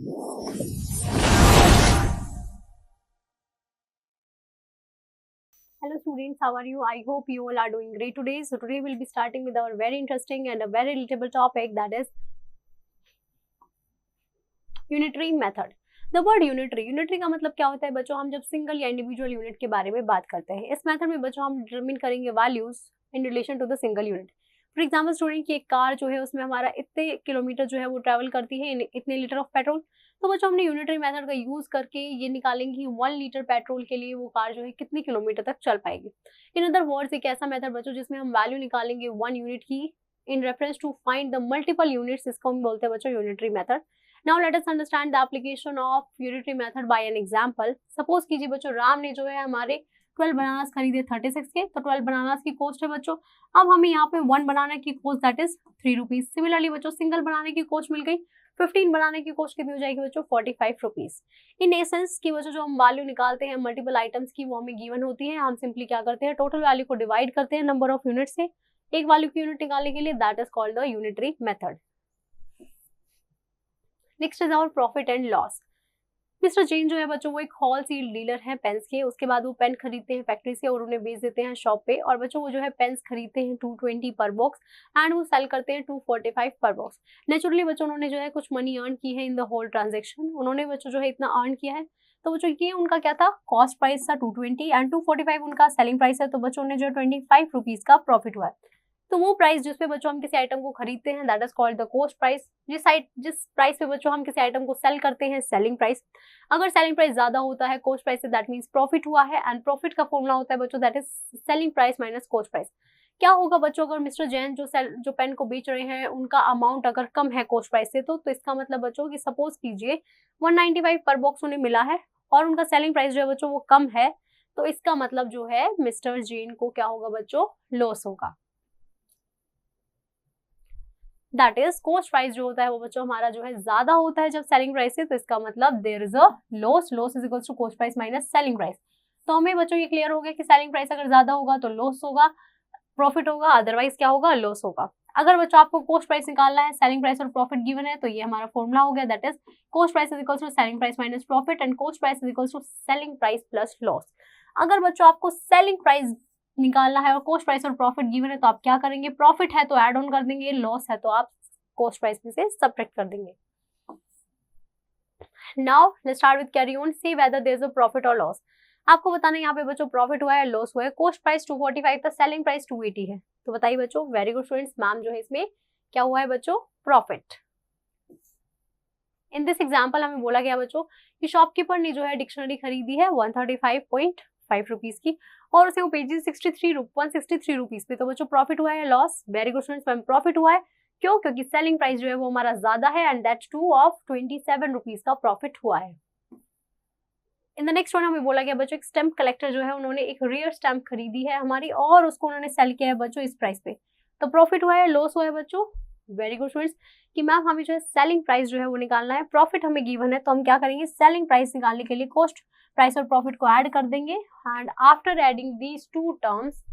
Hello students, how are you? I hope you all are doing great today. So today we'll be starting with our very interesting and a very relatable topic, that is unitary method. The word unitary का मतलब क्या होता है बच्चों? हम जब single या individual unit के बारे में बात करते हैं, इस मेथड में बच्चों हम डिटरमिन करेंगे values in relation to the single unit. For example student की एक कार जो है उसमें हमारा इतने किलोमीटर जो है वो ट्रैवल करती है इतने लीटर ऑफ पेट्रोल. तो बच्चों हमने यूनिटरी मेथड का यूज करके ये निकालेंगे कि 1 लीटर पेट्रोल के लिए वो कार जो है कितनी किलोमीटर तक चल पाएगी. इन अदर वर्ड्स एक ऐसा मेथड बच्चों जिसमें हम वैल्यू निकालेंगे 1 यूनिट की in reference to find the multiple units, इसको हम बोलते हैं बच्चों unitary method. Now let us understand the application of unitary method by an example. Suppose कीजिए बच्चों राम ने जो है हमारे 12 बनानास खरीदे 36 के, तो 12 बनानास की कॉस्ट है बच्चों. अब हमें यहाँ पे 1 बनाने की cost that is 3 rupees. Similarly बच्चों सिंगल बनाने की कॉस्ट मिल गई 15 बनाने की कॉस्ट कितनी हो जाएगी बच्चों? 45 रुपीज. इन एसेंस की बच्चों जो हम वैल्यू निकालते हैं मल्टीपल आइटम्स की वो हमें गिवन होती है. हम सिंपली क्या करते हैं, टोटल वैल्यू को डिवाइड करते हैं नंबर ऑफ यूनिट से एक वैल्यू की यूनिट निकालने के लिए. That is called the unitary method. Next is our profit and loss. Mister Jain जो है बच्चों वो एक होलसेल डीलर है पेन्स के. उसके बाद वो पेन खरीदते हैं फैक्ट्री से और उन्हें बेच देते हैं शॉप पे. और बच्चों वो जो है पेन्स खरीदते हैं 220 पर बॉक्स एंड वो सेल करते हैं 245 पर बॉक्स. नेचुरली बच्चों उन्होंने जो है कुछ मनी अर्न की है इन द होल ट्रांजेक्शन. उन्होंने बच्चों जो है इतना अर्न किया है. तो बच्चों ये उनका क्या था, कॉस्ट प्राइस था 220 एंड 245 उनका सेलिंग प्राइस है. तो बच्चों ने जो 25 रुपीज का प्रॉफिट हुआ है. तो वो प्राइस जिस पे बच्चों हम किसी आइटम को खरीदते हैं that is called the cost price. जिस प्राइस पे बच्चों हम किसी आइटम को सेल करते हैं सेलिंग प्राइस. अगर सेलिंग प्राइस ज्यादा होता है cost price say that means profit हुआ है. एंड प्रॉफिट का फॉर्मूला होता है बच्चों that is selling price minus cost price. क्या होगा बच्चों अगर मिस्टर जैन जो पेन को बेच रहे हैं उनका अमाउंट अगर कम है कॉस्ट प्राइस से, तो इसका मतलब बच्चों कि सपोज कीजिए 195 पर बॉक्स उन्हें मिला है और उनका सेलिंग प्राइस जो है बच्चों वो कम है. तो इसका मतलब जो है मिस्टर जैन को क्या होगा बच्चों, लॉस होगा. दैट इज कॉस्ट प्राइस जो होता है वो बच्चों हमारा जो है ज्यादा होता है जब सेलिंग प्राइस से. तो इसका मतलब there is a loss. Loss is equals to cost price minus selling price. तो हमें बच्चों ये क्लियर हो गया कि सेलिंग प्राइस अगर ज्यादा होगा तो लॉस होगा, प्रॉफिट होगा, अदरवाइज क्या होगा, लॉस होगा. अगर बच्चों आपको कॉस्ट प्राइस निकालना है, सेलिंग प्राइस और प्रॉफिट गिवन है, तो ये हमारा फॉर्मूला हो गया that is cost price is equals to selling price minus profit and cost price is equals to selling price plus loss. अगर बच्चों आपको सेलिंग प्राइस निकालना है और कॉस्ट प्राइस और प्रॉफिट गिवन है तो आप क्या करेंगे, प्रॉफिट है तो ऐड ऑन कर देंगे, लॉस है तो आप कॉस्ट प्राइस में से सब्ट्रैक्ट कर देंगे. Now let's start with carry on. See whether there is a profit और लॉस. आपको बताना है यहाँ पे बच्चों प्रॉफिट हुआ है लॉस हुआ है. कॉस्ट प्राइस 245 था, सेलिंग प्राइस 280 है. तो बताइए बच्चों, वेरी गुड स्टूडेंट्स, मैम जो है इसमें क्या हुआ है बच्चों, प्रॉफिट. इन दिस एग्जाम्पल हमें बोला गया बच्चों कि शॉपकीपर ने जो है डिक्शनरी खरीदी है 135.5 रुपीज की और उसे वो पेजी 163 रुपीज पे. तो बच्चों प्रॉफिट हुआ है loss, very good students, ma'am profit हुआ है. क्यों? क्योंकि सेलिंग प्राइस जो है वो हमारा ज्यादा है and that two of 27 rupees का प्रॉफिट हुआ है. इन द नेक्स्ट वन हमें बोला गया बच्चों एक स्टैम्प कलेक्टर जो है उन्होंने एक रेयर स्टैम्प खरीदी है हमारी और उसको उन्होंने सेल किया है बच्चों इस प्राइस पे. तो प्रॉफिट हुआ है लॉस हुआ है बच्चों, वेरी गुड स्टूडेंट्स, कि मैम हमें जो है सेलिंग प्राइस जो है वो निकालना है. प्रॉफिट हमें गिवन है तो हम क्या करेंगे, सेलिंग प्राइस निकालने के लिए कॉस्ट प्राइस और प्रॉफिट को ऐड कर देंगे and after adding these two terms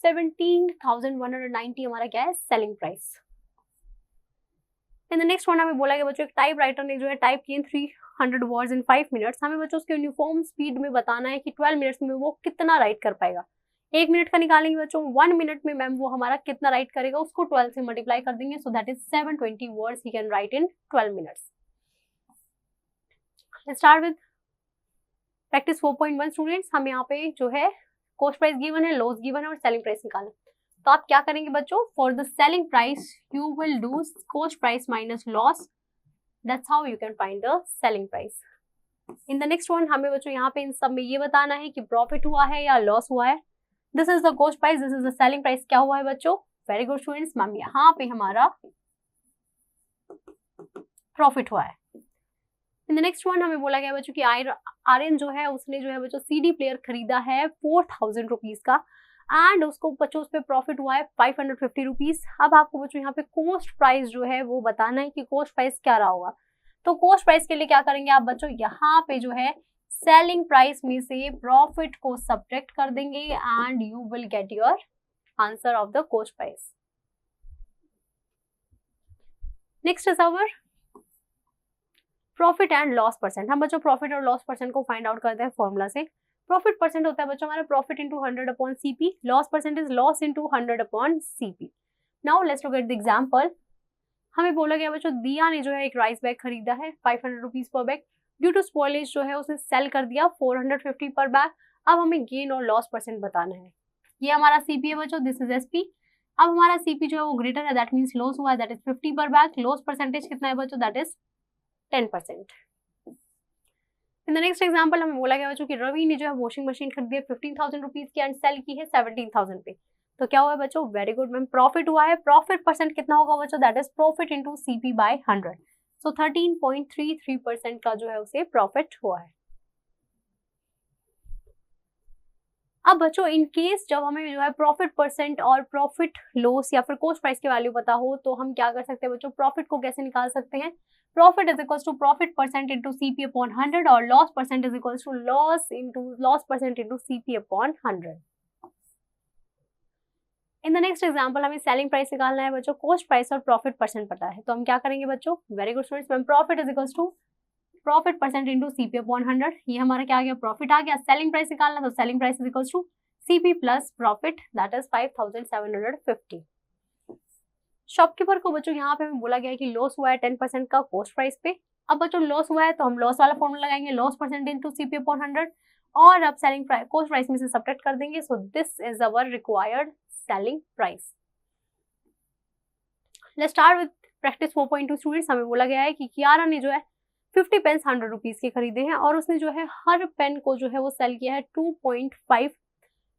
17,190 हमारा क्या है, selling price. In the next one हमें बोला गया बच्चों एक टाइप राइटर ने जो है टाइप किए 300 वर्ड्स इन 5 मिनट्स. हमें बच्चों उसके यूनिफॉर्म स्पीड में बताना है कि 12 मिनट्स में वो कितना राइट कर पाएगा. 1 मिनट का निकालेंगे बच्चों, 1 मिनट में मैम वो हमारा कितना राइट करेगा उसको 12 से मल्टीप्लाई कर देंगे. So that is 720 words he can write in 12 minutes. Start with practice 4.1 students. हम यहाँ पे जो है कॉस्ट प्राइस गिवन है, लॉस गिवन है और सेलिंग प्राइस निकालना. तो आप क्या करेंगे बच्चों, for the selling price you will do cost price minus loss. That's how you can find the selling price. In the next one हमें बच्चों यहाँ पे इन सब में ये बताना है कि प्रॉफिट हुआ है या लॉस हुआ है. This is the cost price, this is the selling price. क्या हुआ है बच्चों, वेरी गुड स्टूडेंट्स, मैम यहाँ पे हमारा प्रॉफिट हुआ है. इन द नेक्स्ट वन हमें बोला गया बच्चों कि आर्यन जो है उसने जो है बच्चों CD प्लेयर खरीदा है 4000 रुपीज का एंड उसको बच्चों उस पर प्रॉफिट हुआ है 550 रुपीज. अब आपको बच्चों यहाँ पे कॉस्ट प्राइस जो है वो बताना है कि कॉस्ट प्राइस क्या रहा होगा. तो कॉस्ट प्राइस के लिए क्या करेंगे आप बच्चों, यहाँ पे जो है सेलिंग प्राइस में से प्रॉफिट को सब्ट्रैक्ट कर देंगे and you will get your answer of the cost price. Next is our profit and loss percent. हम बच्चों प्रॉफिट और लॉस परसेंट को फाइंड आउट करते हैं फॉर्मूला से। प्रॉफिट परसेंट होता है बच्चों हमारा profit into 100 upon CP, loss percent is loss into 100 upon CP. Now let's look at the example. हमें बोला गया बच्चों दिया ने जो है एक राइस बैग खरीदा है 500 rupees per bag, due to spoilage जो है उसने सेल कर दिया 450 पर बैग। अब हमें गेन और लॉस परसेंट बताना है। ये हमारा सीपी है बच्चों, दिस इज एसपी। अब हमारा सीपी जो है वो ग्रेटर है, दैट मींस लॉस हुआ है, दैट इज 50 पर बैग। लॉस परसेंटेज कितना है बच्चों, that is 10%। In the next example हमें बोला गया बच्चों कि रवि ने जो है वॉशिंग मशीन खरीदी है 15,000 रुपीज की एंड सेल की है 17,000 पे। तो क्या हुआ है बच्चों, वेरी गुड मैम, प्रॉफिट हुआ है। प्रॉफिट परसेंट कितना होगा बच्चों, that is profit into CP by 100। सो 13.33% का जो है उसे प्रॉफिट हुआ है। अब बच्चों इन केस जब हमें जो है प्रॉफिट परसेंट और प्रॉफिट लॉस या फिर कॉस्ट प्राइस की वैल्यू पता हो तो हम क्या कर सकते हैं बच्चों, प्रॉफिट को कैसे निकाल सकते हैं। Profit is equals to profit percent into CP upon 100 और loss percent is equals to loss percent into CP upon 100। In the next example हमें सेलिंग प्राइस निकालना है बच्चों, कॉस्ट प्राइस और प्रॉफिट परसेंट पता है, तो हम क्या करेंगे बच्चों, very good students ma'am, profit is equals to profit percent into CP upon 100। ये हमारा क्या आ गया, प्रॉफिट आ गया। सेलिंग प्राइस निकालना, तो selling price is equals to CP plus profit, that is 5,750। Shopkeeper को बच्चों यहाँ पे हमें बोला गया है कि लॉस हुआ है 10% का कॉस्ट प्राइस पे। अब बच्चों लॉस हुआ है तो हम लॉस वाला फॉर्मूला लगाएंगे, loss percent into CP upon 100 और अब सेलिंग प्राइस कॉस्ट प्राइस में से सब्ट्रैक्ट कर देंगे। So this is our required selling price. Let's start with practice 4.2 students. हमें बोला गया है कि कियारा ने जो है 50 पेन्स 100 रुपीज के खरीदे हैं और उसने जो है हर पेन को जो है वो सेल किया है 2.5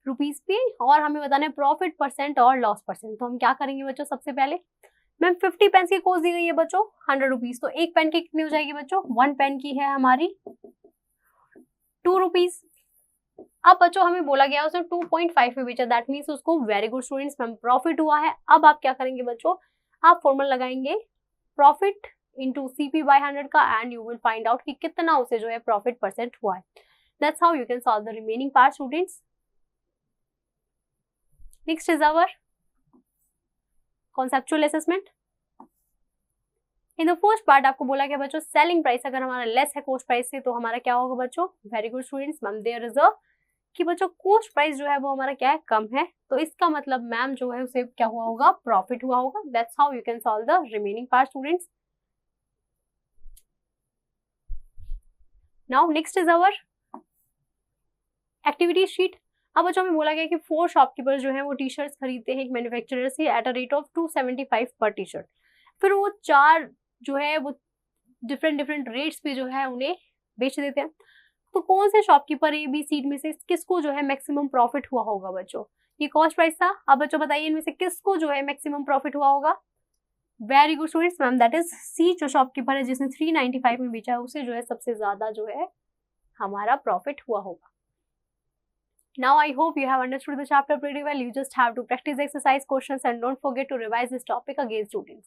रुपीज पे और हमें बताना है प्रॉफिट परसेंट और लॉस परसेंट। तो हम क्या करेंगे बच्चों, सबसे पहले मैम 50 पेन की कॉस्ट दी गई है बच्चों 100 रुपीज, तो एक पेन की कितनी हो जाएगी बच्चों, 1 पेन की है हमारी 2 रुपीज। अब बच्चों हमें बोला गया उसने 2.5 पे बेचा, दैट मीन्स उसको very good students ma'am profit हुआ है। अब आप क्या करेंगे बच्चों, आप फॉर्मूला लगाएंगे प्रॉफिट इंटू सीपी बाय 100 का and you will find out कि कितना उसे जो है प्रॉफिट परसेंट हुआ है। That's how you can solve the remaining part students. Next is our conceptual assessment. In the first part आपको बोला गया बच्चों सेलिंग प्राइस अगर हमारा लेस है कॉस्ट प्राइस से तो हमारा क्या होगा बच्चों, very good students ma'am there is a कि बच्चों कॉस्ट प्राइस जो है वो हमारा क्या है, कम है, तो इसका मतलब मैम जो है उसे क्या हुआ होगा, प्रॉफिट हुआ होगा। That's how you can solve the remaining part students. Now next is our activity sheet. अब बच्चों हमें बोला गया कि 4 शॉपकीपर्स जो है वो टी शर्ट्स खरीदते हैं एक मैन्युफैक्चरर से एट अ रेट ऑफ 275 पर टी शर्ट। फिर वो 4 जो है वो डिफरेंट रेट्स पे जो है उन्हें बेच देते हैं। तो कौन से शॉपकीपर ए बी सी में से किसको जो है मैक्सिमम प्रॉफिट हुआ होगा बच्चों, ये कॉस्ट प्राइस था। अब बच्चों बताइए इनमें से किसको जो है मैक्सिमम प्रॉफिट हुआ होगा, very good students ma'am that is C, जो शॉपकीपर है जिसने 395 में बेचा है उसे जो है सबसे ज्यादा जो है हमारा प्रॉफिट हुआ होगा। Now I hope you have understood the chapter pretty well. You just have to practice exercise questions and don't forget to revise this topic again, students.